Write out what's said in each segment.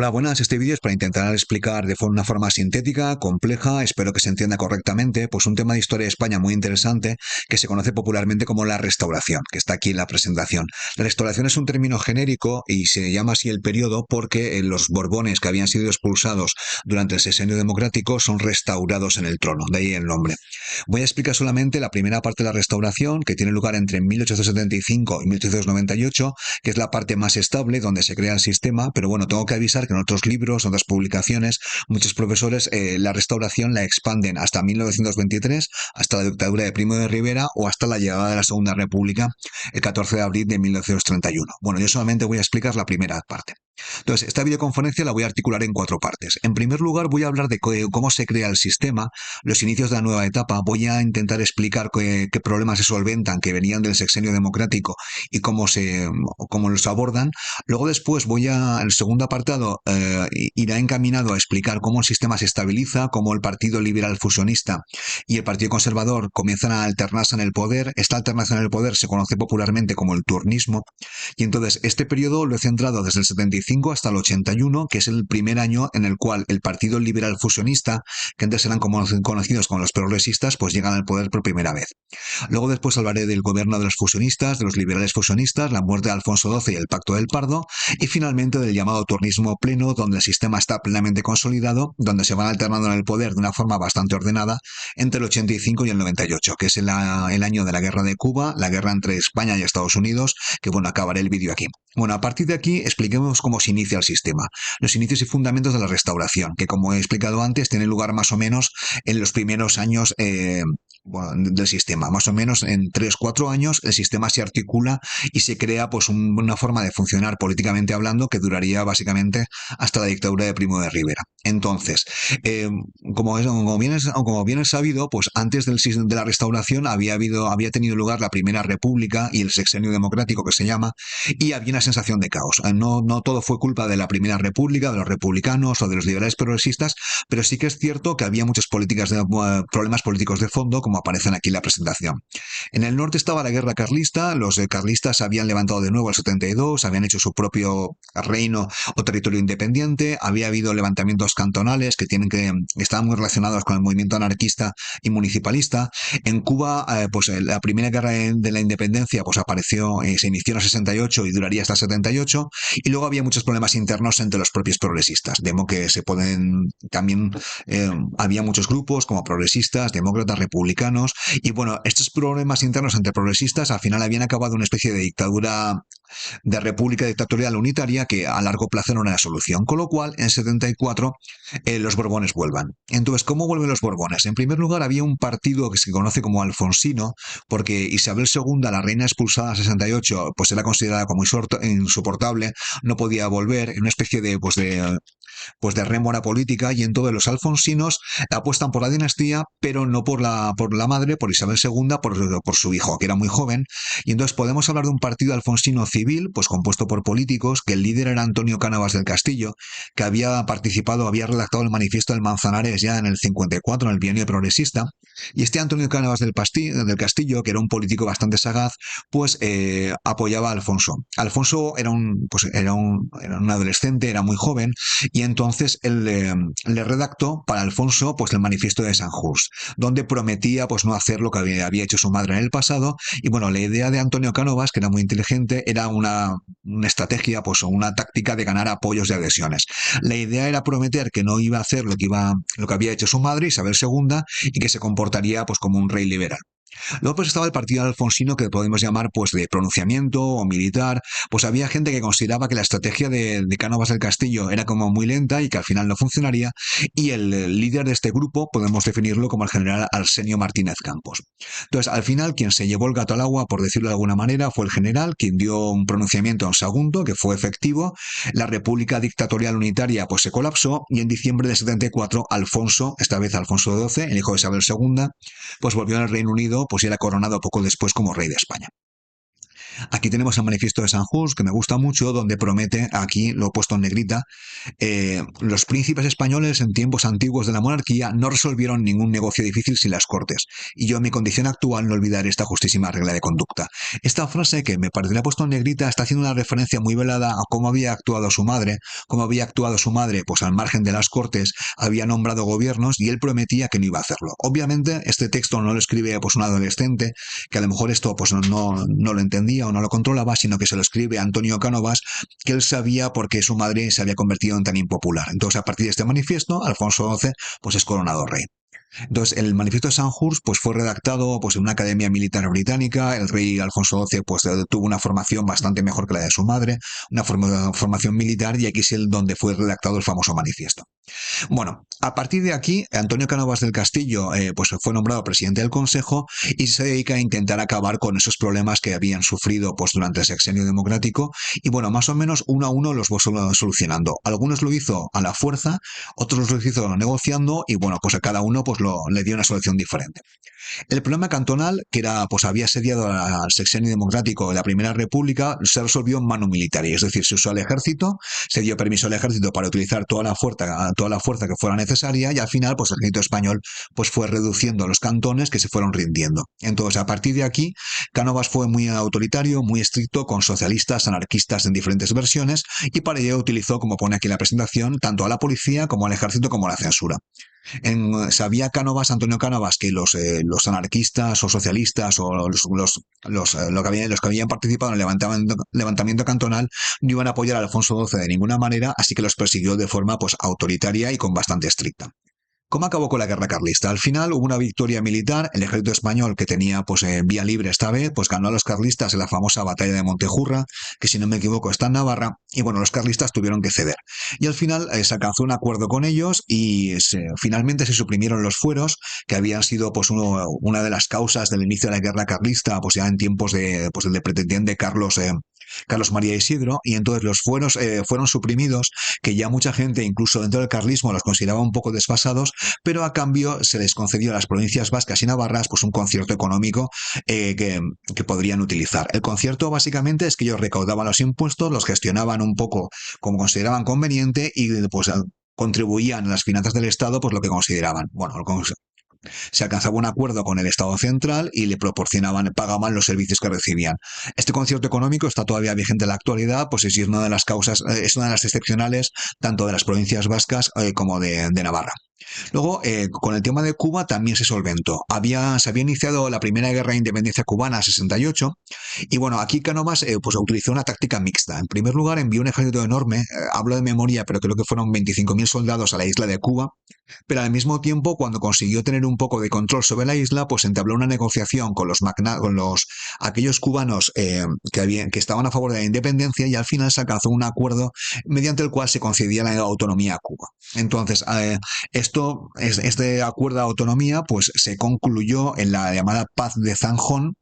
Hola, buenas. Este vídeo es para intentar explicar de una forma sintética, compleja, espero que se entienda correctamente, pues un tema de historia de España muy interesante que se conoce popularmente como la Restauración, que está aquí en la presentación. La Restauración es un término genérico y se llama así el periodo porque los Borbones que habían sido expulsados durante el sexenio democrático son restaurados en el trono, de ahí el nombre. Voy a explicar solamente la primera parte de la Restauración, que tiene lugar entre 1875 y 1898, que es la parte más estable donde se crea el sistema, pero bueno, tengo que avisar que en otros libros, en otras publicaciones, muchos profesores la restauración la expanden hasta 1923, hasta la dictadura de Primo de Rivera o hasta la llegada de la Segunda República, el 14 de abril de 1931. Bueno, yo solamente voy a explicar la primera parte. Entonces, esta videoconferencia la voy a articular en cuatro partes. En primer lugar, voy a hablar de cómo se crea el sistema, los inicios de la nueva etapa. Voy a intentar explicar qué problemas se solventan que venían del sexenio democrático y cómo los abordan. Luego después el segundo apartado irá encaminado a explicar cómo el sistema se estabiliza, cómo el Partido Liberal Fusionista y el Partido Conservador comienzan a alternarse en el poder. Esta alternancia en el poder se conoce popularmente como el turnismo. Y entonces este periodo lo he centrado desde el 75 hasta el 81, que es el primer año en el cual el Partido Liberal Fusionista, que antes eran conocidos como los progresistas, pues llegan al poder por primera vez. Luego después hablaré del gobierno de los fusionistas, de los liberales fusionistas, la muerte de Alfonso XII y el Pacto del Pardo, y finalmente del llamado turnismo pleno, donde el sistema está plenamente consolidado, donde se van alternando en el poder de una forma bastante ordenada entre el 85 y el 98, que es el año de la guerra de Cuba, la guerra entre España y Estados Unidos, que bueno, acabaré el vídeo aquí. Bueno, a partir de aquí expliquemos cómo se inicia el sistema, los inicios y fundamentos de la restauración, que como he explicado antes, tiene lugar más o menos en los primeros años del sistema. Más o menos en 3-4 años el sistema se articula y se crea pues una forma de funcionar políticamente hablando que duraría básicamente hasta la dictadura de Primo de Rivera. Entonces, como bien es sabido, pues antes de la restauración había tenido lugar la Primera República y el sexenio democrático que se llama, y había una sensación de caos. No todo fue culpa de la Primera República, de los republicanos o de los liberales progresistas, pero sí que es cierto que había muchas problemas políticos de fondo, como aparecen aquí en la presentación. En el norte estaba la guerra carlista, los carlistas habían levantado de nuevo el 72, habían hecho su propio reino o territorio independiente, había habido levantamientos cantonales que estaban muy relacionados con el movimiento anarquista y municipalista. En Cuba, pues la primera guerra de la independencia pues se inició en el 68 y duraría hasta el 78, y luego había muchos problemas internos entre los propios progresistas, de modo que también había muchos grupos como progresistas, demócratas, republicanos, y bueno, estos problemas internos entre progresistas al final habían acabado en una especie de dictadura de república dictatorial unitaria que a largo plazo no era la solución, con lo cual en 74 los Borbones vuelvan. Entonces, ¿cómo vuelven los Borbones? En primer lugar, había un partido que se conoce como Alfonsino, porque Isabel II, la reina expulsada en 68, pues era considerada como insoportable, no podía volver, en una especie de rémora política, y entonces los alfonsinos apuestan por la dinastía, pero no por la madre, por Isabel II, por su hijo, que era muy joven, y entonces podemos hablar de un partido alfonsino civil, pues compuesto por políticos, que el líder era Antonio Cánovas del Castillo, que había redactado el manifiesto del Manzanares ya en el 54, en el bienio progresista, y este Antonio Cánovas del Castillo, que era un político bastante sagaz, pues apoyaba a Alfonso. Alfonso era un adolescente, era muy joven, y entonces él le redactó para Alfonso pues el manifiesto de Sanjurst, donde prometía pues no hacer lo que había hecho su madre en el pasado. Y bueno, la idea de Antonio Cánovas, que era muy inteligente, era una estrategia, pues o una táctica de ganar apoyos y adhesiones. La idea era prometer que no iba a hacer lo que había hecho su madre, Isabel II, y que se comportaría pues como un rey liberal. Luego pues estaba el partido alfonsino, que podemos llamar pues de pronunciamiento o militar. Pues había gente que consideraba que la estrategia de Cánovas del Castillo era como muy lenta y que al final no funcionaría, y el líder de este grupo podemos definirlo como el general Arsenio Martínez Campos. Entonces, al final, quien se llevó el gato al agua, por decirlo de alguna manera, fue el general, quien dio un pronunciamiento en Sagunto, que fue efectivo. La República Dictatorial Unitaria pues se colapsó, y en diciembre de 74, Alfonso, esta vez Alfonso XII, el hijo de Isabel II, pues volvió al Reino Unido, pues y era coronado poco después como rey de España. Aquí tenemos el manifiesto de Sanjurj, que me gusta mucho, donde promete, aquí lo he puesto en negrita, los príncipes españoles en tiempos antiguos de la monarquía no resolvieron ningún negocio difícil sin las cortes, y yo en mi condición actual no olvidaré esta justísima regla de conducta. Esta frase, que me parece la he puesto en negrita, está haciendo una referencia muy velada a cómo había actuado su madre, pues al margen de las cortes, había nombrado gobiernos y él prometía que no iba a hacerlo. Obviamente, este texto no lo escribe pues un adolescente, que a lo mejor esto pues no lo entendía o no lo controlaba, sino que se lo escribe Antonio Cánovas, que él sabía por qué su madre se había convertido en tan impopular. Entonces, a partir de este manifiesto, Alfonso XII pues es coronado rey. Entonces, el manifiesto de Sanjurj pues, fue redactado pues, en una academia militar británica. El rey Alfonso XII pues, tuvo una formación bastante mejor que la de su madre, una formación militar, y aquí es donde fue redactado el famoso manifiesto. Bueno, a partir de aquí, Antonio Cánovas del Castillo pues fue nombrado presidente del Consejo y se dedica a intentar acabar con esos problemas que habían sufrido pues, durante el sexenio democrático, y bueno, más o menos uno a uno los va solucionando. Algunos lo hizo a la fuerza, otros lo hizo negociando, y bueno, pues a cada uno pues le dio una solución diferente. El problema cantonal, que era, pues había asediado al sexenio democrático de la Primera República, se resolvió en mano militar, es decir, se usó el ejército, se dio permiso al ejército para utilizar toda la fuerza que fuera necesaria, y al final, pues el ejército español pues fue reduciendo los cantones, que se fueron rindiendo. Entonces, a partir de aquí, Cánovas fue muy autoritario, muy estricto, con socialistas, anarquistas en diferentes versiones, y para ello utilizó, como pone aquí la presentación, tanto a la policía como al ejército como a la censura. Sabía Cánovas, Antonio Cánovas, que los anarquistas o socialistas o los que habían participado en el levantamiento cantonal no iban a apoyar a Alfonso XII de ninguna manera, así que los persiguió de forma pues, autoritaria y con bastante estricta. ¿Cómo acabó con la guerra carlista? Al final hubo una victoria militar. El ejército español, que tenía pues vía libre esta vez, pues ganó a los carlistas en la famosa batalla de Montejurra, que si no me equivoco está en Navarra, y bueno, los carlistas tuvieron que ceder. Y al final se alcanzó un acuerdo con ellos y finalmente se suprimieron los fueros, que habían sido pues una de las causas del inicio de la guerra carlista, pues ya en tiempos de pues el pretendiente Carlos María Isidro, y entonces los fueros fueron suprimidos, que ya mucha gente, incluso dentro del carlismo, los consideraba un poco desfasados, pero a cambio se les concedió a las provincias vascas y navarras pues un concierto económico que podrían utilizar. El concierto básicamente es que ellos recaudaban los impuestos, los gestionaban un poco como consideraban conveniente, y pues contribuían a las finanzas del Estado pues lo que consideraban. Bueno, se alcanzaba un acuerdo con el Estado central y le pagaban los servicios que recibían. Este concierto económico está todavía vigente en la actualidad, pues es una de las causas, es una de las excepcionales tanto de las provincias vascas como de Navarra. Luego, con el tema de Cuba también se solventó. Se había iniciado la primera guerra de independencia cubana, 68, y bueno, aquí Cánovas pues utilizó una táctica mixta. En primer lugar, envió un ejército enorme, hablo de memoria, pero creo que fueron 25.000 soldados a la isla de Cuba, pero al mismo tiempo, cuando consiguió tener un poco de control sobre la isla, pues entabló una negociación con aquellos cubanos que estaban a favor de la independencia, y al final se alcanzó un acuerdo mediante el cual se concedía la autonomía a Cuba. Entonces, este acuerdo de autonomía pues se concluyó en la llamada Paz de Zanjón,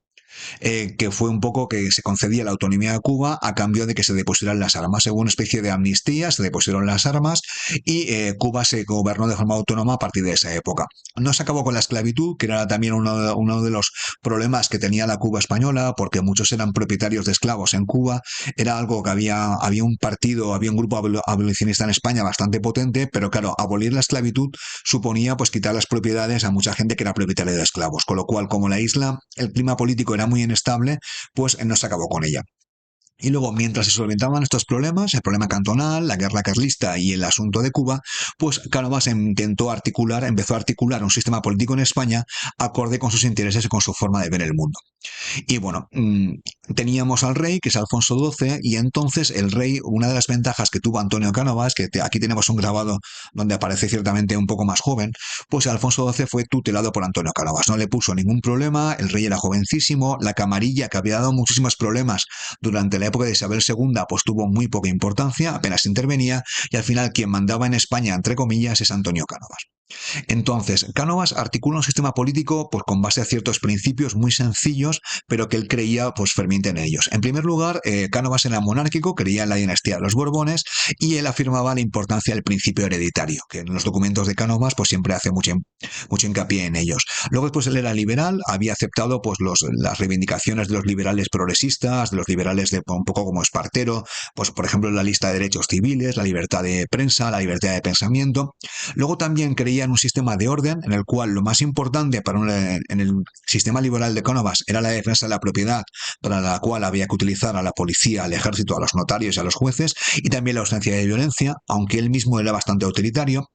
que fue un poco que se concedía la autonomía a Cuba a cambio de que se depusieran las armas. Hubo una especie de amnistía, se depusieron las armas, y Cuba se gobernó de forma autónoma a partir de esa época. No se acabó con la esclavitud, que era también uno de los problemas que tenía la Cuba española, porque muchos eran propietarios de esclavos en Cuba. Era algo que había un grupo abolicionista en España bastante potente, pero claro, abolir la esclavitud suponía pues quitar las propiedades a mucha gente que era propietaria de esclavos, con lo cual, como la isla, el clima político era muy inestable, pues no se acabó con ella. Y luego, mientras se solventaban estos problemas, el problema cantonal, la guerra carlista y el asunto de Cuba, pues Cánovas empezó a articular un sistema político en España acorde con sus intereses y con su forma de ver el mundo. Y bueno, teníamos al rey, que es Alfonso XII, y entonces el rey, una de las ventajas que tuvo Antonio Cánovas, que aquí tenemos un grabado donde aparece ciertamente un poco más joven, pues Alfonso XII fue tutelado por Antonio Cánovas. No le puso ningún problema, el rey era jovencísimo, la camarilla, que había dado muchísimos problemas durante la época de Isabel II, pues tuvo muy poca importancia, apenas intervenía, y al final quien mandaba en España, entre comillas, es Antonio Cánovas. Entonces, Cánovas articula un sistema político pues, con base a ciertos principios muy sencillos, pero que él creía pues, ferviente en ellos. En primer lugar, Cánovas era monárquico, creía en la dinastía de los Borbones y él afirmaba la importancia del principio hereditario, que en los documentos de Cánovas pues, siempre hace mucho hincapié en ellos. Luego, pues él era liberal, había aceptado pues, las reivindicaciones de los liberales progresistas, de los liberales de un poco como Espartero, pues, por ejemplo, la lista de derechos civiles, la libertad de prensa, la libertad de pensamiento. Luego también creía en un sistema de orden en el cual lo más importante en el sistema liberal de Cánovas era la defensa de la propiedad, para la cual había que utilizar a la policía, al ejército, a los notarios y a los jueces, y también la ausencia de violencia, aunque él mismo era bastante autoritario.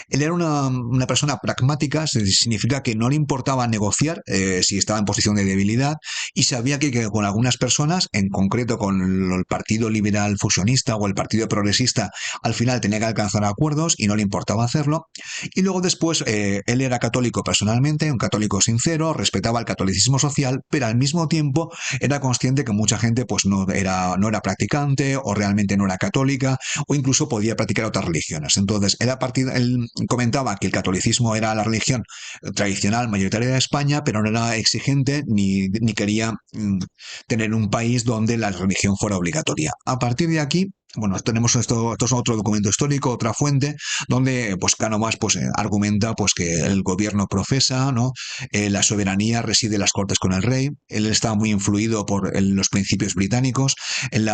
Él era una persona pragmática, significa que no le importaba negociar si estaba en posición de debilidad y sabía que con algunas personas, en concreto con el Partido Liberal Fusionista o el Partido Progresista, al final tenía que alcanzar acuerdos y no le importaba hacerlo. Y luego después él era católico personalmente, un católico sincero, respetaba el catolicismo social, pero al mismo tiempo era consciente que mucha gente pues no era practicante o realmente no era católica o incluso podía practicar otras religiones. Entonces, él comentaba que el catolicismo era la religión tradicional mayoritaria de España, pero no era exigente ni quería tener un país donde la religión fuera obligatoria. A partir de aquí, bueno, tenemos esto es otro documento histórico, otra fuente, donde pues Cánovas pues, argumenta pues, que el gobierno profesa, ¿no? La soberanía reside en las cortes con el rey, él está muy influido por los principios británicos, en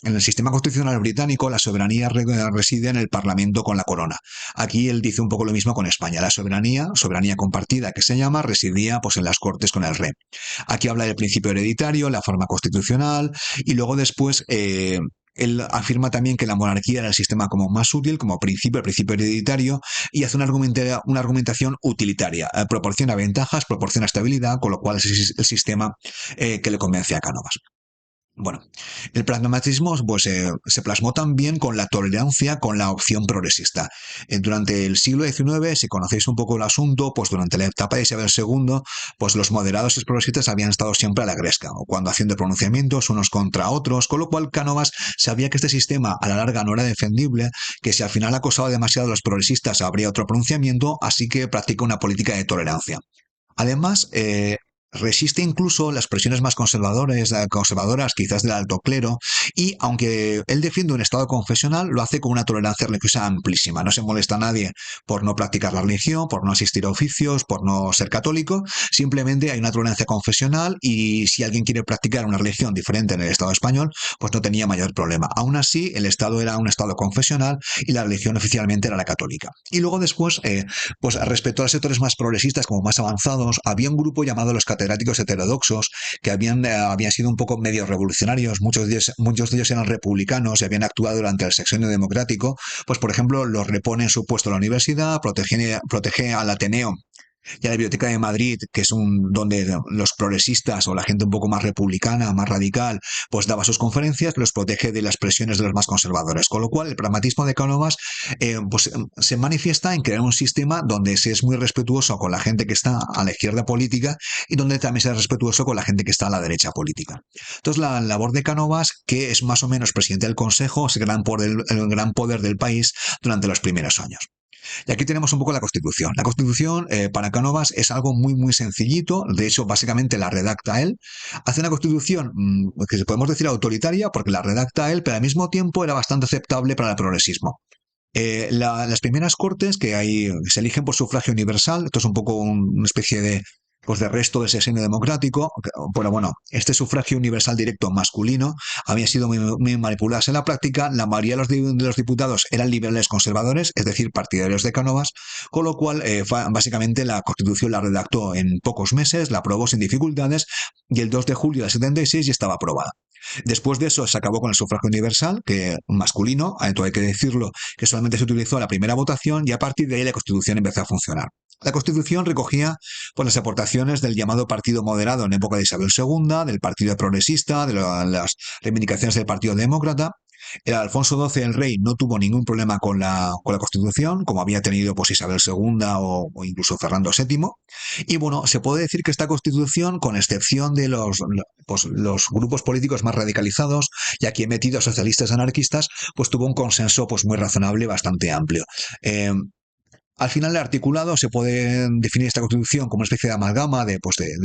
el sistema constitucional británico la soberanía reside en el parlamento con la corona. Aquí él dice un poco lo mismo con España, la soberanía compartida que se llama, residía pues, en las cortes con el rey. Aquí habla del principio hereditario, la forma constitucional y luego después él afirma también que la monarquía era el sistema como más útil, como principio, el principio hereditario, y hace una argumentación utilitaria. Proporciona ventajas, proporciona estabilidad, con lo cual es el sistema que le convence a Cánovas. Bueno, el pragmatismo pues, se plasmó también con la tolerancia con la opción progresista. Durante el siglo XIX, si conocéis un poco el asunto, pues durante la etapa de Isabel II, pues los moderados y los progresistas habían estado siempre a la gresca, o cuando haciendo pronunciamientos unos contra otros, con lo cual Cánovas sabía que este sistema a la larga no era defendible, que si al final acosaba demasiado a los progresistas habría otro pronunciamiento, así que practica una política de tolerancia. Además, resiste incluso las presiones más conservadoras, quizás del alto clero, y aunque él defiende un estado confesional, lo hace con una tolerancia religiosa amplísima. No se molesta a nadie por no practicar la religión, por no asistir a oficios, por no ser católico, simplemente hay una tolerancia confesional y si alguien quiere practicar una religión diferente en el Estado español, pues no tenía mayor problema. Aún así, el Estado era un Estado confesional y la religión oficialmente era la católica. Y luego después, pues respecto a los sectores más progresistas, como más avanzados, había un grupo llamado los catedráticos heterodoxos que habían sido un poco medio revolucionarios, muchos de ellos eran republicanos y habían actuado durante el sexenio democrático, pues por ejemplo los repone en su puesto en la universidad, protege al Ateneo y a la Biblioteca de Madrid, que es donde los progresistas o la gente un poco más republicana, más radical, pues daba sus conferencias, los protege de las presiones de los más conservadores. Con lo cual, el pragmatismo de Cánovas pues, se manifiesta en crear un sistema donde se es muy respetuoso con la gente que está a la izquierda política y donde también se es respetuoso con la gente que está a la derecha política. Entonces, la labor de Cánovas, que es más o menos presidente del Consejo, es el gran poder del país durante los primeros años. Y aquí tenemos un poco la Constitución. La Constitución para Cánovas es algo muy, muy sencillito. De hecho, básicamente la redacta él. Hace una Constitución que podemos decir autoritaria porque la redacta él, pero al mismo tiempo era bastante aceptable para el progresismo. Las primeras cortes se eligen por sufragio universal. Esto es un poco una especie de resto del sexenio democrático. Pero bueno, este sufragio universal directo masculino había sido muy manipulado en la práctica. La mayoría de los diputados eran liberales conservadores, es decir, partidarios de Cánovas, con lo cual básicamente la Constitución la redactó en pocos meses, la aprobó sin dificultades y el 2 de julio del 76 ya estaba aprobada. Después de eso se acabó con el sufragio universal, que masculino, hay que decirlo, que solamente se utilizó la primera votación y a partir de ahí la Constitución empezó a funcionar. La Constitución recogía pues, las aportaciones del llamado Partido Moderado en época de Isabel II, del Partido Progresista, de las reivindicaciones del Partido Demócrata. El Alfonso XII, el rey, no tuvo ningún problema con la Constitución, como había tenido pues, Isabel II o incluso Fernando VII. Y bueno, se puede decir que esta Constitución, con excepción de los grupos políticos más radicalizados, y aquí he metido a socialistas anarquistas, pues tuvo un consenso pues, muy razonable, bastante amplio. Al final, el articulado se puede definir esta constitución como una especie de amalgama de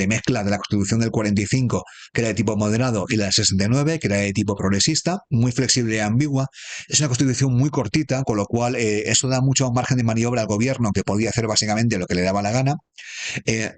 mezcla de la constitución del 45, que era de tipo moderado, y la del 69, que era de tipo progresista, muy flexible y ambigua. Es una constitución muy cortita, con lo cual eso da mucho margen de maniobra al gobierno, que podía hacer básicamente lo que le daba la gana.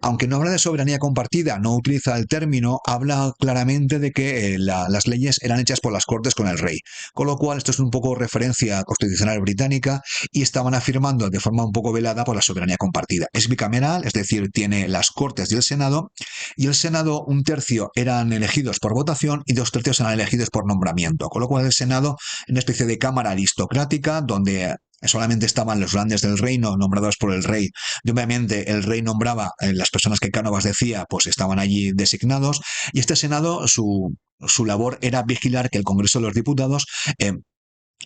Aunque no habla de soberanía compartida, no utiliza el término, habla claramente de que las leyes eran hechas por las Cortes con el rey. Con lo cual, esto es un poco referencia constitucional británica y estaban afirmando de forma un poco velada por la soberanía compartida. Es bicameral, es decir, tiene las Cortes y el Senado un tercio eran elegidos por votación y dos tercios eran elegidos por nombramiento. Con lo cual, el Senado es una especie de cámara aristocrática donde solamente estaban los grandes del reino nombrados por el rey y obviamente el rey nombraba las personas que Cánovas decía, pues estaban allí designados, y este Senado, su labor era vigilar que el Congreso de los Diputados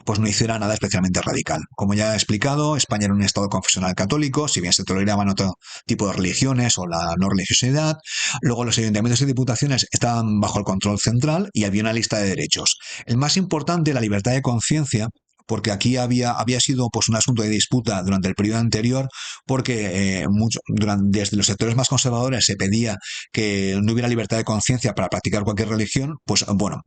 pues no hiciera nada especialmente radical. Como ya he explicado, España era un estado confesional católico, si bien se toleraban otro tipo de religiones o la no religiosidad. Luego los ayuntamientos y diputaciones estaban bajo el control central y había una lista de derechos. El más importante, la libertad de conciencia, porque aquí había sido pues un asunto de disputa durante el periodo anterior, porque desde los sectores más conservadores se pedía que no hubiera libertad de conciencia para practicar cualquier religión, pues bueno,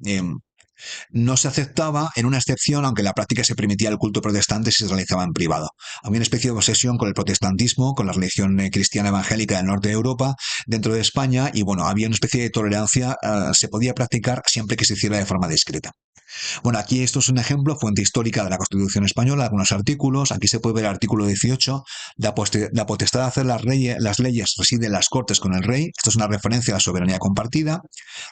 no se aceptaba en una excepción, aunque en la práctica se permitía el culto protestante si se realizaba en privado. Había una especie de obsesión con el protestantismo, con la religión cristiana evangélica del norte de Europa, dentro de España, y bueno, había una especie de tolerancia, se podía practicar siempre que se hiciera de forma discreta. Bueno, aquí esto es un ejemplo, fuente histórica de la Constitución española, algunos artículos. Aquí se puede ver el artículo 18, la potestad de hacer las leyes reside en las Cortes con el rey. Esto es una referencia a la soberanía compartida.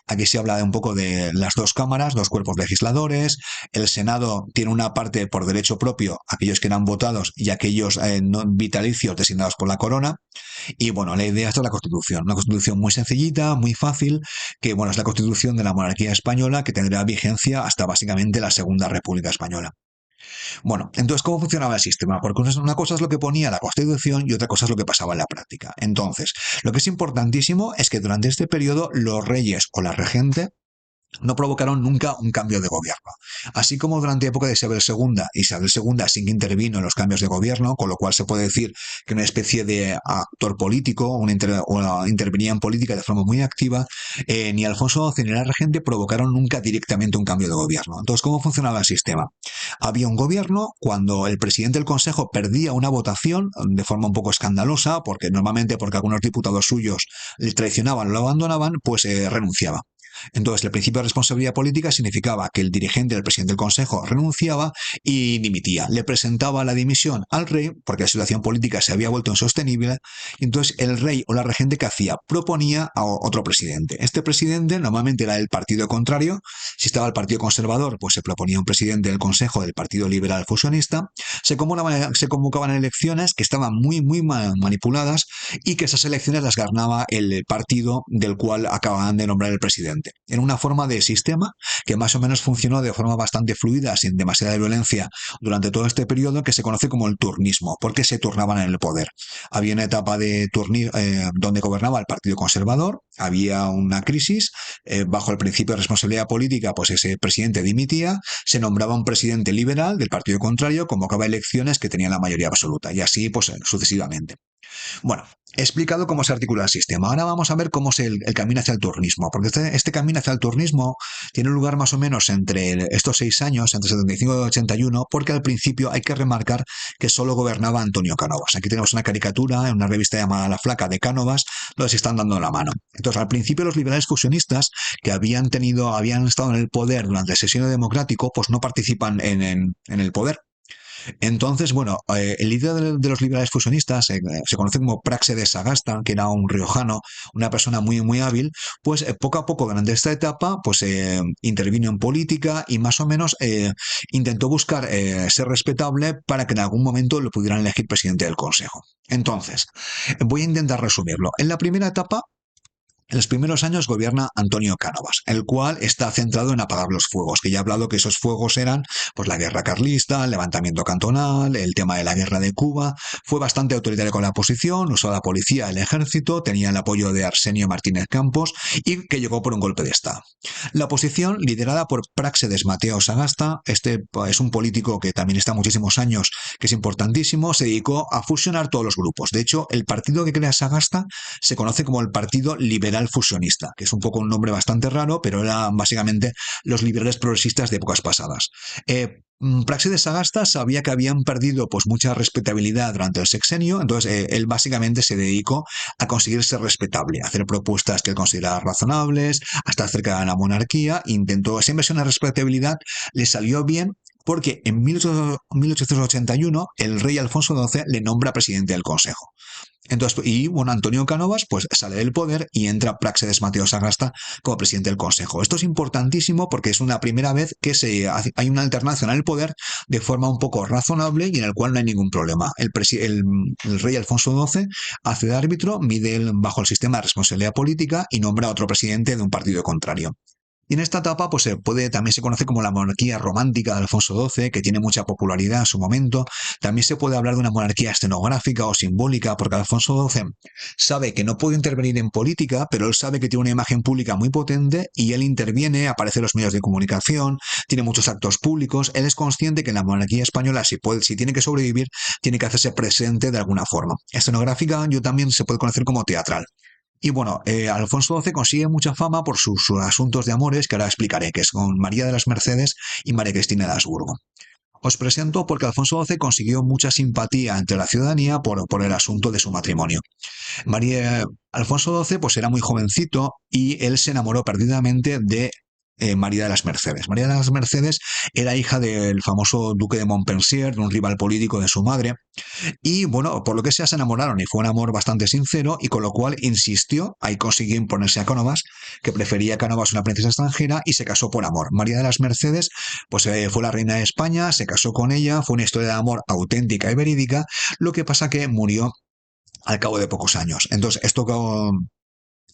Aquí se habla de un poco de las dos cámaras, dos cuerpos legisladores. El Senado tiene una parte por derecho propio, aquellos que eran votados y aquellos no vitalicios designados por la corona. Y bueno, la idea es la Constitución. Una Constitución muy sencillita, muy fácil, que bueno, es la Constitución de la monarquía española que tendrá vigencia hasta básicamente la Segunda República Española. Bueno, entonces, ¿cómo funcionaba el sistema? Porque una cosa es lo que ponía la Constitución y otra cosa es lo que pasaba en la práctica. Entonces, lo que es importantísimo es que durante este periodo los reyes o la regente no provocaron nunca un cambio de gobierno. Así como durante la época de Isabel II sí que intervino en los cambios de gobierno, con lo cual se puede decir que una especie de actor político, intervenía en política de forma muy activa, ni Alfonso XII ni la regente provocaron nunca directamente un cambio de gobierno. Entonces, ¿cómo funcionaba el sistema? Había un gobierno cuando el presidente del Consejo perdía una votación de forma un poco escandalosa, porque normalmente porque algunos diputados suyos le traicionaban o lo abandonaban, pues renunciaba. Entonces, el principio de responsabilidad política significaba que el dirigente, el presidente del Consejo, renunciaba y dimitía. Le presentaba la dimisión al rey porque la situación política se había vuelto insostenible. Y entonces, el rey o la regente, ¿qué hacía? Proponía a otro presidente. Este presidente normalmente era del partido contrario. Si estaba el partido conservador, pues se proponía un presidente del Consejo del Partido Liberal Fusionista. Se convocaban elecciones que estaban muy manipuladas y que esas elecciones las ganaba el partido del cual acababan de nombrar el presidente. En una forma de sistema que más o menos funcionó de forma bastante fluida, sin demasiada violencia, durante todo este periodo, que se conoce como el turnismo, porque se turnaban en el poder. Había una etapa de donde gobernaba el Partido Conservador, había una crisis, bajo el principio de responsabilidad política, pues ese presidente dimitía, se nombraba un presidente liberal del partido contrario, convocaba elecciones que tenían la mayoría absoluta, y así pues sucesivamente. Bueno, he explicado cómo se articula el sistema. Ahora vamos a ver cómo es el camino hacia el turnismo, porque este camino hacia el turnismo tiene lugar más o menos entre estos 6 años, entre 75 y 81, porque al principio hay que remarcar que solo gobernaba Antonio Cánovas. Aquí tenemos una caricatura en una revista llamada La Flaca de Cánovas, donde se están dando la mano. Entonces, al principio los liberales fusionistas que habían estado en el poder durante el sexenio democrático, pues no participan en el poder. Entonces, bueno, el líder de los liberales fusionistas se conoce como Praxe de Sagasta, que era un riojano, una persona muy hábil, pues poco a poco durante esta etapa, pues intervino en política y más o menos intentó buscar ser respetable para que en algún momento lo pudieran elegir presidente del Consejo. Entonces, voy a intentar resumirlo. En la primera etapa, En los primeros años gobierna Antonio Cánovas, el cual está centrado en apagar los fuegos, que ya he hablado que esos fuegos eran pues la guerra carlista, el levantamiento cantonal, el tema de la guerra de Cuba. Fue bastante autoritario con la oposición, usó a la policía, el ejército, tenía el apoyo de Arsenio Martínez Campos y que llegó por un golpe de estado. La oposición, liderada por Práxedes Mateo Sagasta, este es un político que también está muchísimos años, que es importantísimo, se dedicó a fusionar todos los grupos. De hecho, el partido que crea Sagasta se conoce como el Partido Liberal Fusionista, que es un poco un nombre bastante raro, pero eran básicamente los liberales progresistas de épocas pasadas. Práxedes Sagasta sabía que habían perdido pues mucha respetabilidad durante el sexenio, entonces él básicamente se dedicó a conseguir ser respetable, a hacer propuestas que él consideraba razonables, hasta cerca de la monarquía, intentó esa inversión de respetabilidad, le salió bien porque en 1881 el rey Alfonso XII le nombra presidente del Consejo. Entonces, y bueno, Antonio Cánovas pues sale del poder y entra Práxedes Mateo Sagasta como presidente del Consejo. Esto es importantísimo porque es una primera vez que hay una alternancia en el poder de forma un poco razonable y en el cual no hay ningún problema. El rey Alfonso XII hace de árbitro, mide bajo el sistema de responsabilidad política y nombra a otro presidente de un partido contrario. Y en esta etapa pues también se conoce como la monarquía romántica de Alfonso XII, que tiene mucha popularidad en su momento. También se puede hablar de una monarquía escenográfica o simbólica, porque Alfonso XII sabe que no puede intervenir en política, pero él sabe que tiene una imagen pública muy potente y él interviene, aparece en los medios de comunicación, tiene muchos actos públicos. Él es consciente que en la monarquía española, si tiene que sobrevivir, tiene que hacerse presente de alguna forma. Escenográfica yo también se puede conocer como teatral. Y bueno, Alfonso XII consigue mucha fama por sus asuntos de amores, que ahora explicaré, que es con María de las Mercedes y María Cristina de Habsburgo. Os presento porque Alfonso XII consiguió mucha simpatía entre la ciudadanía por el asunto de su matrimonio. Alfonso XII pues era muy jovencito y él se enamoró perdidamente de María de las Mercedes. María de las Mercedes era hija del famoso duque de Montpensier, de un rival político de su madre, y bueno, por lo que sea se enamoraron y fue un amor bastante sincero y con lo cual insistió, ahí consiguió imponerse a Cánovas, que prefería a Cánovas una princesa extranjera y se casó por amor. María de las Mercedes pues fue la reina de España, se casó con ella, fue una historia de amor auténtica y verídica, lo que pasa que murió al cabo de pocos años. Entonces,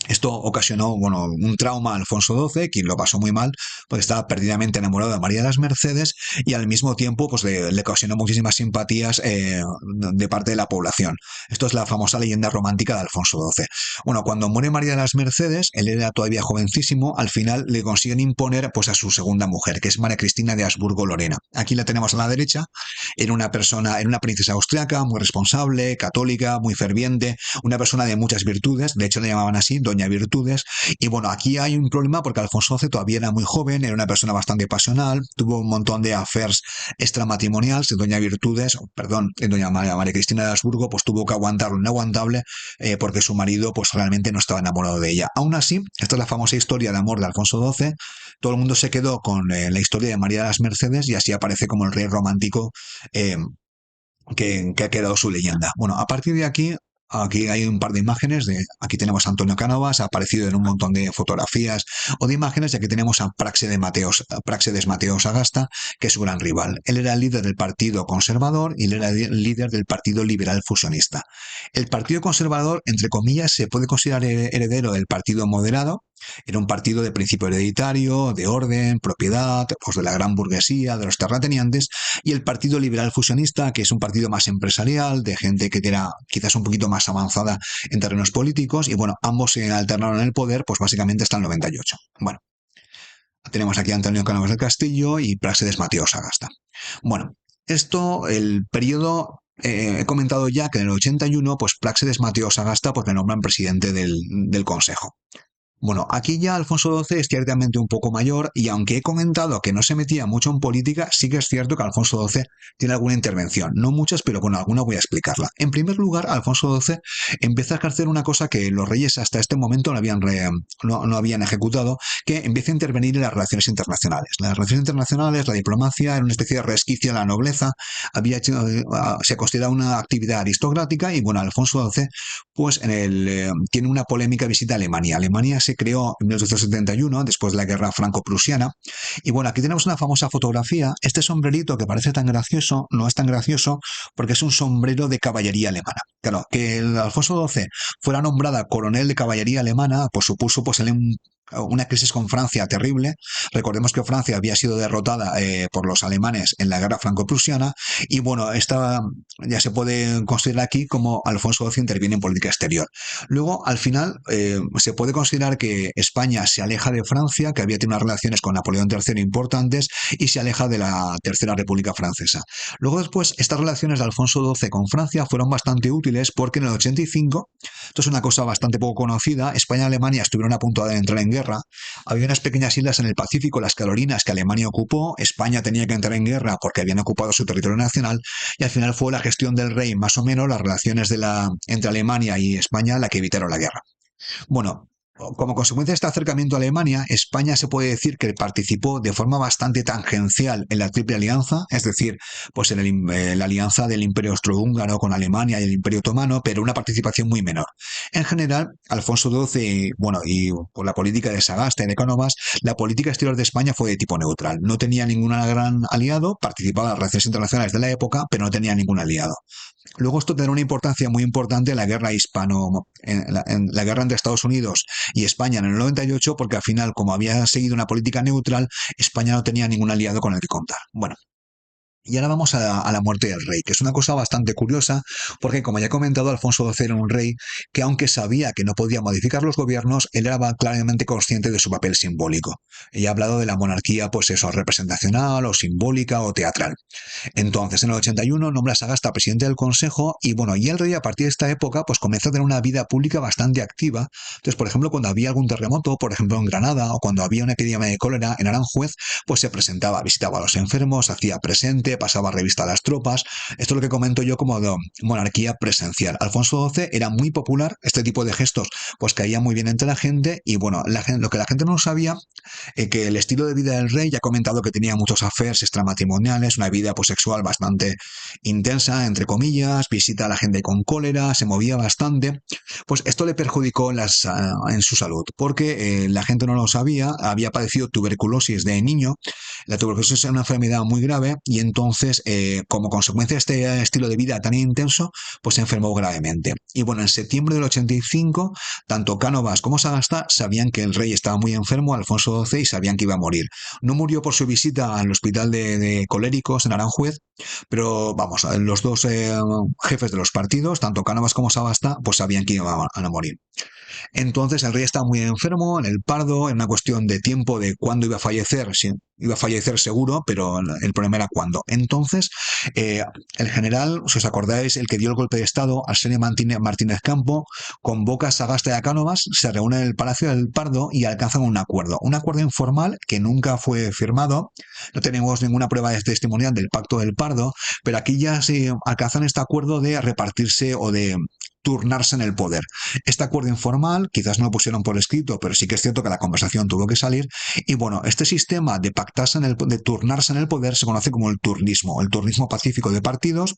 esto ocasionó, bueno, un trauma a Alfonso XII, quien lo pasó muy mal, porque estaba perdidamente enamorado de María de las Mercedes y al mismo tiempo pues le ocasionó muchísimas simpatías de parte de la población. Esto es la famosa leyenda romántica de Alfonso XII. Bueno, cuando muere María de las Mercedes, él era todavía jovencísimo, al final le consiguen imponer pues a su segunda mujer, que es María Cristina de Habsburgo-Lorena. Aquí la tenemos a la derecha, era una princesa austriaca, muy responsable, católica, muy ferviente, una persona de muchas virtudes, de hecho le llamaban así, Doña Virtudes. Y bueno, aquí hay un problema porque Alfonso XII todavía era muy joven, era una persona bastante pasional, tuvo un montón de affairs extramatrimoniales. Doña Virtudes, perdón, Doña María Cristina de Habsburgo, pues tuvo que aguantar lo inaguantable porque su marido pues realmente no estaba enamorado de ella. Aún así, esta es la famosa historia de amor de Alfonso XII. Todo el mundo se quedó con la historia de María de las Mercedes y así aparece como el rey romántico eh, que ha quedado su leyenda. Bueno, a partir de aquí hay un par de imágenes. Aquí tenemos a Antonio Cánovas, ha aparecido en un montón de fotografías o de imágenes, y aquí tenemos a Práxedes Mateo Sagasta, que es su gran rival. Él era el líder del Partido Conservador y él era el líder del Partido Liberal Fusionista. El Partido Conservador, entre comillas, se puede considerar heredero del Partido Moderado. Era un partido de principio hereditario, de orden, propiedad, pues de la gran burguesía, de los terratenientes, y el Partido Liberal Fusionista, que es un partido más empresarial, de gente que era quizás un poquito más avanzada en terrenos políticos, y bueno, ambos se alternaron en el poder, pues básicamente hasta el 98. Bueno, tenemos aquí a Antonio Cánovas del Castillo y Práxedes Mateo Sagasta. Bueno, el periodo he comentado ya que en el 81, pues Práxedes Mateo Sagasta pues le nombran presidente del Consejo. Bueno, aquí ya Alfonso XII es ciertamente un poco mayor y aunque he comentado que no se metía mucho en política, sí que es cierto que Alfonso XII tiene alguna intervención. No muchas, pero bueno, alguna voy a explicarla. En primer lugar, Alfonso XII empieza a ejercer una cosa que los reyes hasta este momento no habían ejecutado, que empieza a intervenir en las relaciones internacionales. Las relaciones internacionales, la diplomacia, era una especie de resquicio de la nobleza, se consideraba una actividad aristocrática y bueno, Alfonso XII pues tiene una polémica visita a Alemania. Alemania se se creó en 1871, después de la guerra franco-prusiana. Y bueno, aquí tenemos una famosa fotografía. Este sombrerito que parece tan gracioso, no es tan gracioso porque es un sombrero de caballería alemana. Claro, que el Alfonso XII fuera nombrada coronel de caballería alemana, pues supuso pues una crisis con Francia terrible. Recordemos que Francia había sido derrotada por los alemanes en la guerra franco-prusiana y bueno, esta ya se puede considerar aquí como Alfonso XII interviene en política exterior. Luego, al final, se puede considerar que España se aleja de Francia, que había tenido unas relaciones con Napoleón III importantes, y se aleja de la Tercera República Francesa. Luego después, estas relaciones de Alfonso XII con Francia fueron bastante útiles porque en el 85, esto es una cosa bastante poco conocida, España y Alemania estuvieron a punto de entrar en guerra. Había unas pequeñas islas en el Pacífico, las Carolinas, que Alemania ocupó. España tenía que entrar en guerra porque habían ocupado su territorio nacional y al final fue la gestión del rey, más o menos, las relaciones entre Alemania y España la que evitaron la guerra. Bueno, como consecuencia de este acercamiento a Alemania, España se puede decir que participó de forma bastante tangencial en la Triple Alianza, es decir, pues en la alianza del Imperio Austrohúngaro con Alemania y el Imperio Otomano, pero una participación muy menor. En general, Alfonso XII, bueno, y por la política de Sagasta y de Cánovas, la política exterior de España fue de tipo neutral. No tenía ningún gran aliado, participaba en las relaciones internacionales de la época, pero no tenía ningún aliado. Luego esto tendrá una importancia muy importante en la guerra en la guerra entre Estados Unidos y España en el 98, porque al final, como había seguido una política neutral, España no tenía ningún aliado con el que contar. Bueno, y ahora vamos a la muerte del rey, que es una cosa bastante curiosa, porque como ya he comentado, Alfonso XII era un rey que aunque sabía que no podía modificar los gobiernos, él era claramente consciente de su papel simbólico. Y ha hablado de la monarquía, pues eso, representacional o simbólica o teatral. Entonces, en el 81 nombra a Sagasta presidente del Consejo y bueno, y el rey a partir de esta época pues comenzó a tener una vida pública bastante activa. Entonces, por ejemplo, cuando había algún terremoto, por ejemplo en Granada, o cuando había una epidemia de cólera en Aranjuez, pues se presentaba, visitaba a los enfermos, hacía presente, pasaba revista a las tropas. Esto es lo que comento yo como de monarquía presencial. Alfonso XII era muy popular, este tipo de gestos pues caía muy bien entre la gente y bueno, lo que la gente no sabía que el estilo de vida del rey, ya he comentado que tenía muchos affairs extramatrimoniales, una vida pues, sexual bastante intensa, entre comillas, visita a la gente con cólera, se movía bastante, pues esto le perjudicó en su salud, porque la gente no lo sabía, había padecido tuberculosis de niño, la tuberculosis es una enfermedad muy grave y entonces, como consecuencia de este estilo de vida tan intenso, pues se enfermó gravemente. Y bueno, en septiembre del 85, tanto Cánovas como Sagasta sabían que el rey estaba muy enfermo, Alfonso XII, y sabían que iba a morir. No murió por su visita al hospital de coléricos en Aranjuez, pero vamos, los dos jefes de los partidos, tanto Cánovas como Sagasta, pues sabían que iba a morir. Entonces el rey está muy enfermo, en el Pardo, en una cuestión de tiempo de cuándo iba a fallecer, sí, iba a fallecer seguro, pero el problema era cuándo. Entonces, el general, si os acordáis, el que dio el golpe de Estado, Arsenio Martínez Campo, convoca a Sagasta y a Cánovas, se reúnen en el Palacio del Pardo y alcanzan un acuerdo informal que nunca fue firmado. No tenemos ninguna prueba de testimonial del Pacto del Pardo, pero aquí ya se alcanzan este acuerdo de repartirse o de turnarse en el poder. Este acuerdo informal, quizás no lo pusieron por escrito, pero sí que es cierto que la conversación tuvo que salir. Y bueno, este sistema de pactarse de turnarse en el poder se conoce como el turnismo pacífico de partidos.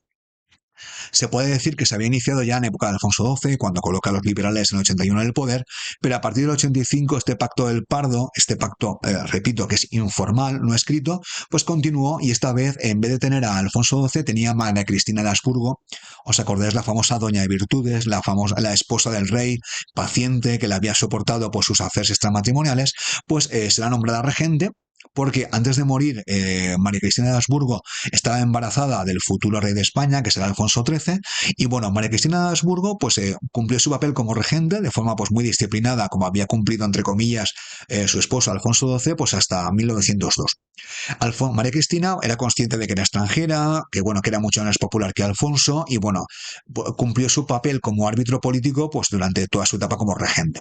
Se puede decir que se había iniciado ya en época de Alfonso XII, cuando coloca a los liberales en el 81 en el poder, pero a partir del 85 este pacto del Pardo, este pacto, repito, que es informal, no escrito, pues continuó y esta vez, en vez de tener a Alfonso XII, tenía a María Cristina de Habsburgo. ¿Os acordáis la famosa Doña de Virtudes, la esposa del rey, paciente, que le había soportado por sus affairs extramatrimoniales? Pues será nombrada regente porque antes de morir, María Cristina de Habsburgo estaba embarazada del futuro rey de España, que será Alfonso XIII, y bueno, María Cristina de Habsburgo pues cumplió su papel como regente de forma pues muy disciplinada, como había cumplido entre comillas su esposo Alfonso XII, pues hasta 1902. María Cristina era consciente de que era extranjera, que bueno, que era mucho más popular que Alfonso, y bueno, cumplió su papel como árbitro político pues durante toda su etapa como regente.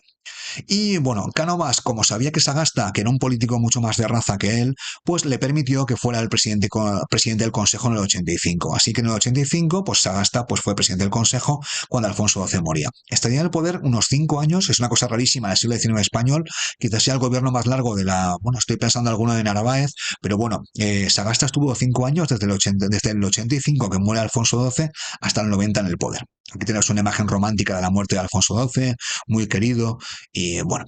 Y bueno, Cánovas, como sabía que Sagasta, que era un político mucho más de raza que él, pues le permitió que fuera el presidente del Consejo en el 85. Así que en el 85, pues Sagasta pues, fue presidente del Consejo cuando Alfonso XII moría. Estaría en el poder unos 5 años, es una cosa rarísima del siglo XIX español, quizás sea el gobierno más largo de la... Bueno, estoy pensando en alguno de Narváez, pero bueno, Sagasta estuvo 5 años desde el 85 que muere Alfonso XII hasta el 90 en el poder. Aquí tenemos una imagen romántica de la muerte de Alfonso XII, muy querido, y bueno,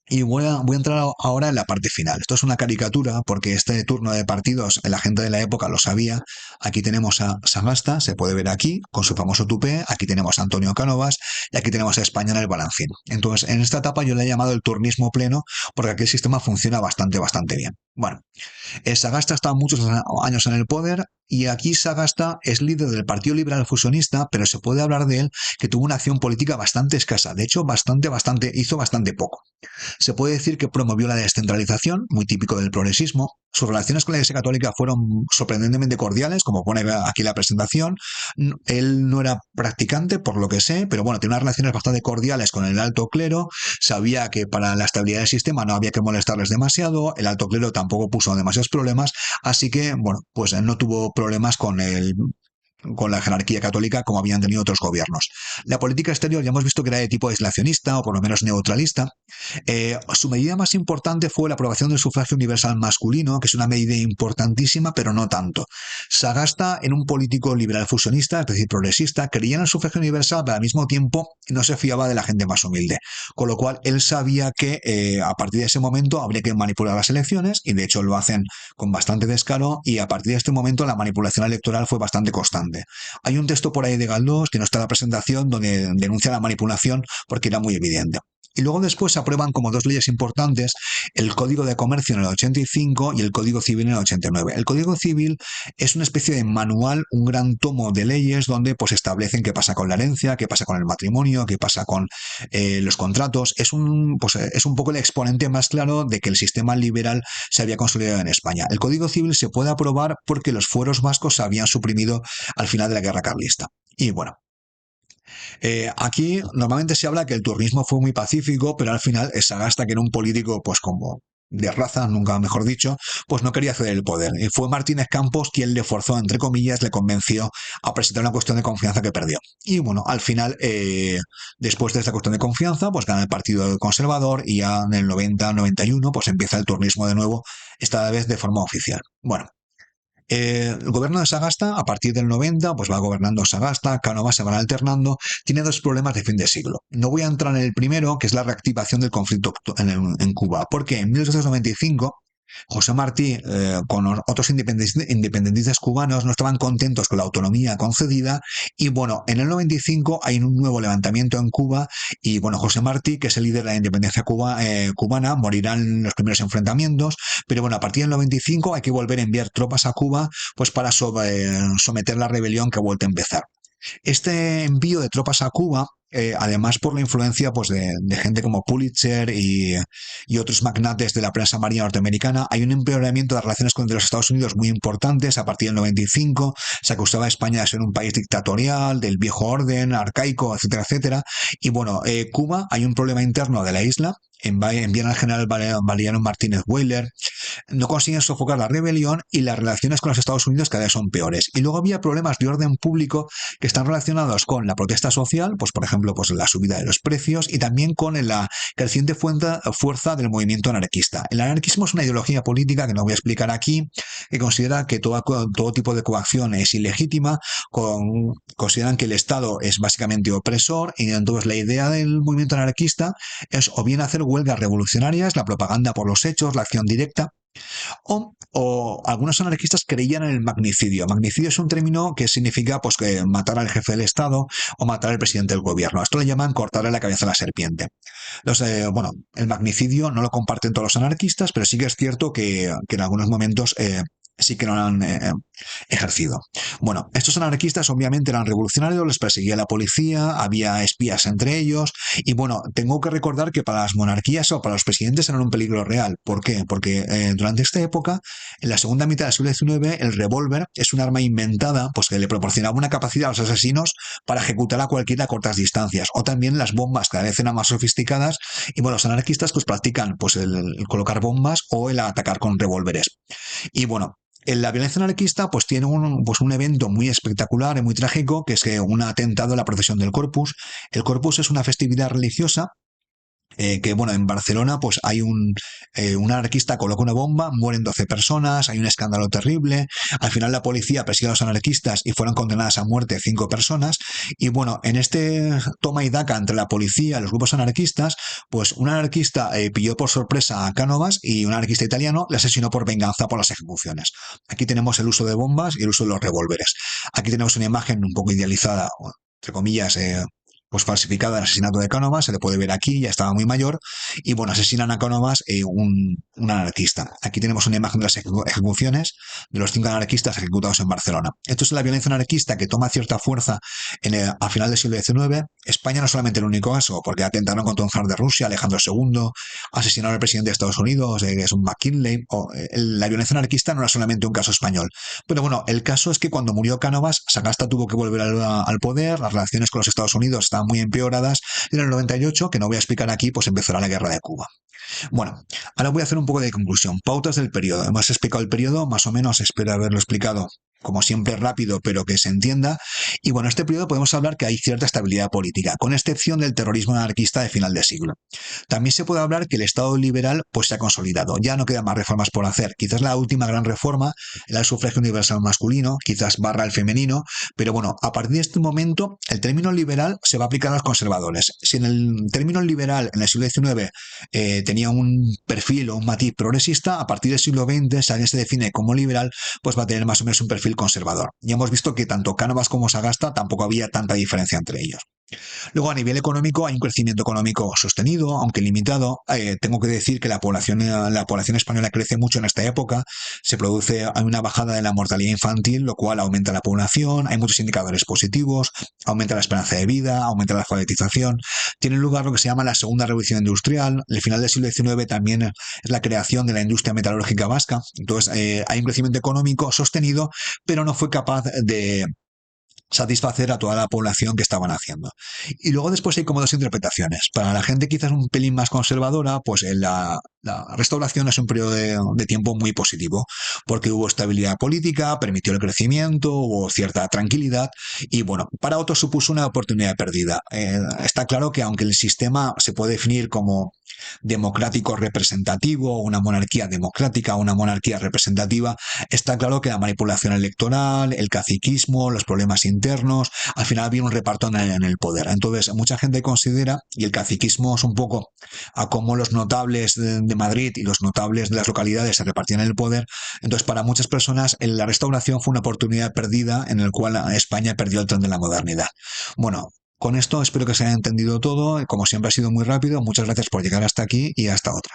Y voy a entrar ahora en la parte final. Esto es una caricatura porque este turno de partidos la gente de la época lo sabía. Aquí tenemos a Sagasta, se puede ver aquí, con su famoso tupé. Aquí tenemos a Antonio Cánovas y aquí tenemos a España en el Balancín. Entonces, en esta etapa yo le he llamado el turnismo pleno porque aquí el sistema funciona bastante bien. Bueno, Sagasta ha estado muchos años en el poder y aquí Sagasta es líder del Partido Liberal Fusionista, pero se puede hablar de él que tuvo una acción política bastante escasa. De hecho, hizo bastante poco. Se puede decir que promovió la descentralización, muy típico del progresismo. Sus relaciones con la Iglesia Católica fueron sorprendentemente cordiales, como pone aquí la presentación. Él no era practicante, por lo que sé, pero bueno, tenía unas relaciones bastante cordiales con el alto clero. Sabía que para la estabilidad del sistema no había que molestarles demasiado. El alto clero tampoco puso demasiados problemas, así que, bueno, pues no tuvo problemas con la jerarquía católica como habían tenido otros gobiernos. La política exterior ya hemos visto que era de tipo aislacionista o por lo menos neutralista. Su medida más importante fue la aprobación del sufragio universal masculino, que es una medida importantísima, pero no tanto. Sagasta era un político liberal fusionista, es decir, progresista, creía en el sufragio universal, pero al mismo tiempo no se fiaba de la gente más humilde. Con lo cual, él sabía que a partir de ese momento habría que manipular las elecciones, y de hecho lo hacen con bastante descaro, y a partir de este momento la manipulación electoral fue bastante constante. Hay un texto por ahí de Galdós, que no está en la presentación, donde denuncia la manipulación porque era muy evidente. Y luego después se aprueban como dos leyes importantes el Código de Comercio en el 85 y el Código Civil en el 89. El Código Civil es una especie de manual, un gran tomo de leyes donde pues establecen qué pasa con la herencia, qué pasa con el matrimonio, qué pasa con los contratos. Es un poco el exponente más claro de que el sistema liberal se había consolidado en España. El Código Civil se puede aprobar porque los fueros vascos se habían suprimido al final de la Guerra Carlista. Y bueno, aquí normalmente se habla que el turnismo fue muy pacífico, pero al final Sagasta, que era un político, pues como de raza, nunca mejor dicho, pues no quería ceder el poder. Y fue Martínez Campos quien le forzó, entre comillas, le convenció a presentar una cuestión de confianza que perdió. Y bueno, al final, después de esta cuestión de confianza, pues gana el Partido Conservador y ya en el 90-91, pues empieza el turnismo de nuevo, esta vez de forma oficial. Bueno, el gobierno de Sagasta, a partir del 90, pues va gobernando Sagasta, Cánovas se van alternando, tiene dos problemas de fin de siglo. No voy a entrar en el primero, que es la reactivación del conflicto en Cuba, porque en 1895 José Martí, con otros independentistas cubanos, no estaban contentos con la autonomía concedida y bueno, en el 95 hay un nuevo levantamiento en Cuba y bueno, José Martí, que es el líder de la independencia cubana, morirá en los primeros enfrentamientos, pero bueno, a partir del 95 hay que volver a enviar tropas a Cuba pues para someter la rebelión que ha vuelto a empezar. Este envío de tropas a Cuba, además por la influencia pues, de gente como Pulitzer y otros magnates de la prensa marina norteamericana, hay un empeoramiento de las relaciones con los Estados Unidos muy importantes. A partir del 95 se acusaba a España de ser un país dictatorial, del viejo orden, arcaico, etcétera, etcétera. Y bueno, Cuba, hay un problema interno de la isla. Envían al general Valeriano Martínez Weyler, no consiguen sofocar la rebelión y las relaciones con los Estados Unidos cada vez son peores. Y luego había problemas de orden público que están relacionados con la protesta social, pues por ejemplo, pues la subida de los precios y también con la creciente fuerza del movimiento anarquista. El anarquismo es una ideología política que no voy a explicar aquí, que considera que todo tipo de coacción es ilegítima, consideran que el Estado es básicamente opresor y entonces la idea del movimiento anarquista es o bien hacer huelgas revolucionarias, la propaganda por los hechos, la acción directa, o algunos anarquistas creían en el magnicidio. Magnicidio es un término que significa pues, que matar al jefe del Estado o matar al presidente del gobierno. Esto le llaman cortarle la cabeza a la serpiente. Bueno, el magnicidio no lo comparten todos los anarquistas, pero sí que es cierto que en algunos momentos sí que lo han ejercido. Bueno, estos anarquistas obviamente eran revolucionarios, les perseguía la policía, había espías entre ellos, y bueno, tengo que recordar que para las monarquías o para los presidentes eran un peligro real. ¿Por qué? Porque durante esta época, en la segunda mitad del siglo XIX, el revólver es un arma inventada pues, que le proporcionaba una capacidad a los asesinos para ejecutar a cualquiera a cortas distancias, o también las bombas cada vez eran más sofisticadas, y bueno, los anarquistas pues practican pues, el colocar bombas o el atacar con revólveres. Y bueno, la violencia anarquista pues tiene un evento muy espectacular y muy trágico, que es que un atentado a la procesión del Corpus. El Corpus es una festividad religiosa que bueno, en Barcelona pues hay un anarquista coloca una bomba, mueren 12 personas, hay un escándalo terrible, al final la policía persigue a los anarquistas y fueron condenadas a muerte 5 personas, y bueno, en este toma y daca entre la policía y los grupos anarquistas, pues un anarquista pilló por sorpresa a Cánovas y un anarquista italiano le asesinó por venganza por las ejecuciones. Aquí tenemos el uso de bombas y el uso de los revólveres. Aquí tenemos una imagen un poco idealizada, entre comillas, pues falsificada del asesinato de Cánovas, se le puede ver aquí, ya estaba muy mayor, y bueno, asesinan a Cánovas, un anarquista. Aquí tenemos una imagen de las ejecuciones de los 5 anarquistas ejecutados en Barcelona. Esto es la violencia anarquista que toma cierta fuerza a final del siglo XIX. España no es solamente el único caso, porque atentaron contra un zar de Rusia, Alejandro II, asesinaron al presidente de Estados Unidos, que es un McKinley. La violencia anarquista no era solamente un caso español. Pero bueno, el caso es que cuando murió Cánovas, Sagasta tuvo que volver al poder, las relaciones con los Estados Unidos estaban muy empeoradas, y en el 98, que no voy a explicar aquí, pues empezará la guerra de Cuba. Bueno, ahora voy a hacer un poco de conclusión. Pautas del periodo. Hemos explicado el periodo, más o menos espero haberlo explicado como siempre rápido, pero que se entienda. Y bueno, en este periodo podemos hablar que hay cierta estabilidad política, con excepción del terrorismo anarquista de final de siglo. También se puede hablar que el Estado liberal pues se ha consolidado, ya no quedan más reformas por hacer. Quizás la última gran reforma era el sufragio universal masculino, quizás barra el femenino, pero bueno, a partir de este momento el término liberal se va a aplicar a los conservadores. Si en el término liberal en el siglo XIX tenía un perfil o un matiz progresista, a partir del siglo XX, si alguien se define como liberal, pues va a tener más o menos un perfil conservador. Ya hemos visto que tanto Cánovas como Sagasta tampoco había tanta diferencia entre ellos. Luego, a nivel económico, hay un crecimiento económico sostenido, aunque limitado. Tengo que decir que la población española crece mucho en esta época. Hay una bajada de la mortalidad infantil, lo cual aumenta la población. Hay muchos indicadores positivos. Aumenta la esperanza de vida, aumenta la alfabetización. Tiene lugar lo que se llama la segunda revolución industrial. El final del siglo XIX también es la creación de la industria metalúrgica vasca. Entonces, hay un crecimiento económico sostenido, pero no fue capaz de satisfacer a toda la población que estaban haciendo. Y luego después hay como dos interpretaciones. Para la gente quizás un pelín más conservadora, pues la restauración es un periodo de tiempo muy positivo, porque hubo estabilidad política, permitió el crecimiento, hubo cierta tranquilidad, y bueno, para otros supuso una oportunidad perdida. Está claro que aunque el sistema se puede definir como democrático representativo, una monarquía democrática, una monarquía representativa, está claro que la manipulación electoral, el caciquismo, los problemas internos, al final había un reparto en el poder. Entonces, mucha gente considera, y el caciquismo es un poco a cómo los notables de Madrid y los notables de las localidades se repartían el poder. Entonces, para muchas personas, la restauración fue una oportunidad perdida en el cual España perdió el tren de la modernidad. Bueno, con esto espero que se haya entendido todo. Como siempre ha sido muy rápido, muchas gracias por llegar hasta aquí y hasta otra.